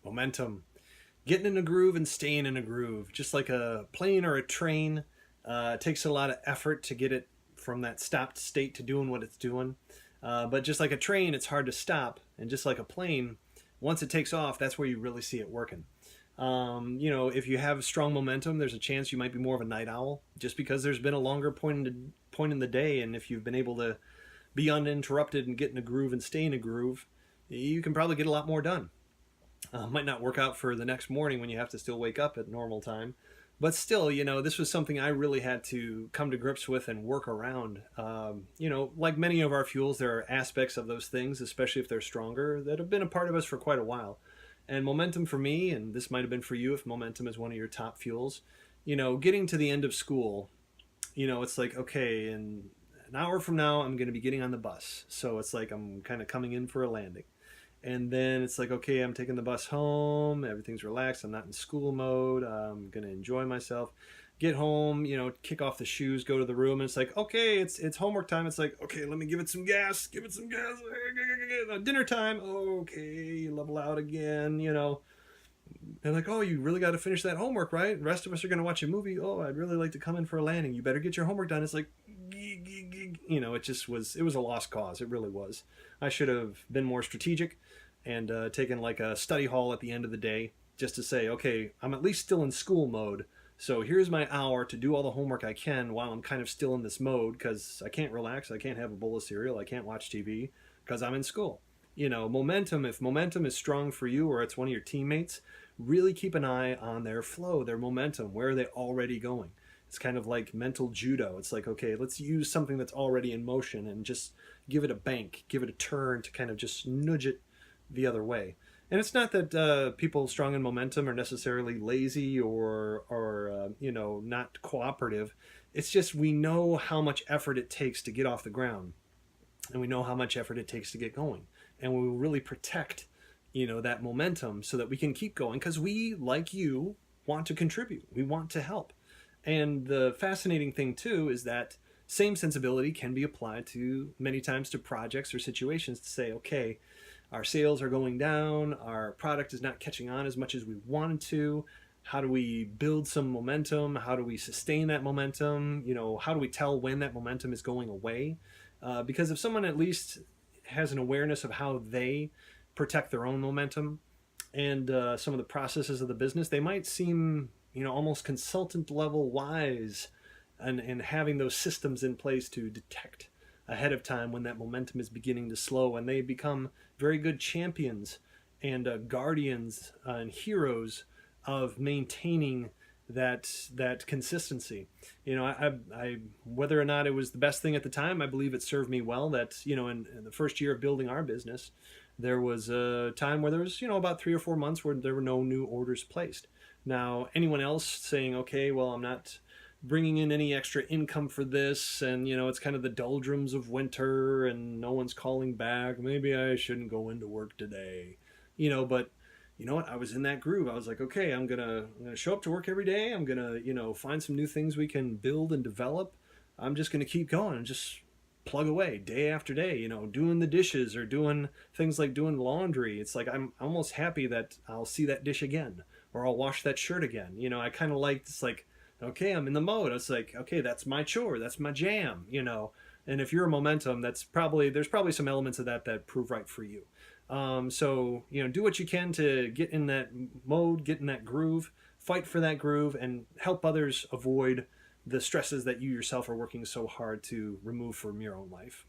Momentum. Getting in a groove and staying in a groove. Just like a plane or a train, it takes a lot of effort to get it from that stopped state to doing what it's doing. But just like a train, it's hard to stop. And just like a plane, once it takes off, that's where you really see it working. If you have strong momentum, there's a chance you might be more of a night owl, just because there's been a longer point in the day, and if you've been able to be uninterrupted and get in a groove and stay in a groove, you can probably get a lot more done. Might not work out for the next morning when you have to still wake up at normal time, but still, this was something I really had to come to grips with and work around. Like many of our fuels, there are aspects of those things, especially if they're stronger, that have been a part of us for quite a while. And momentum for me, and this might have been for you if momentum is one of your top fuels, getting to the end of school, it's like, okay, in an hour from now, I'm going to be getting on the bus. So it's like I'm kind of coming in for a landing. And then it's like, okay, I'm taking the bus home. Everything's relaxed. I'm not in school mode. I'm going to enjoy myself. Get home, kick off the shoes, go to the room. And it's like, okay, it's homework time. It's like, okay, let me give it some gas. Give it some gas. Dinner time. Okay, level out again. They're like, oh, you really got to finish that homework, right? The rest of us are going to watch a movie. Oh, I'd really like to come in for a landing. You better get your homework done. It's like, it was a lost cause. It really was. I should have been more strategic and taken like a study hall at the end of the day just to say, okay, I'm at least still in school mode. So here's my hour to do all the homework I can while I'm kind of still in this mode, because I can't relax. I can't have a bowl of cereal. I can't watch TV because I'm in school. Momentum, if momentum is strong for you or it's one of your teammates, really keep an eye on their flow, their momentum. Where are they already going? It's kind of like mental judo. It's like, okay, let's use something that's already in motion and just give it a bank, give it a turn to kind of just nudge it the other way. And it's not that people strong in momentum are necessarily lazy or not cooperative. It's just we know how much effort it takes to get off the ground, and we know how much effort it takes to get going, and we will really protect that momentum so that we can keep going, because we, like you, want to contribute. We want to help. And the fascinating thing too is that same sensibility can be applied to many times to projects or situations to say, okay, our sales are going down, our product is not catching on as much as we wanted to. How do we build some momentum? How do we sustain that momentum? How do we tell when that momentum is going away? Because if someone at least has an awareness of how they protect their own momentum and some of the processes of the business, they might seem almost consultant level wise, and having those systems in place to detect ahead of time when that momentum is beginning to slow, and they become very good champions and guardians and heroes of maintaining that consistency. I whether or not it was the best thing at the time, I believe it served me well. That in the first year of building our business, there was a time where there was about 3 or 4 months where there were no new orders placed. Now, anyone else saying, okay, well, I'm not bringing in any extra income for this, and it's kind of the doldrums of winter and no one's calling back, maybe I shouldn't go into work today. But you know what, I was in that groove. I was like, okay, I'm gonna show up to work every day. I'm gonna find some new things we can build and develop. I'm just gonna keep going and just plug away day after day, doing the dishes or doing things like doing laundry. It's like I'm almost happy that I'll see that dish again, or I'll wash that shirt again. I kind of like, it's like, okay, I'm in the mode. It's like, okay, that's my chore, that's my jam. And if you're a momentum, there's probably some elements of that prove right for you. So do what you can to get in that mode, get in that groove, fight for that groove, and help others avoid the stresses that you yourself are working so hard to remove from your own life.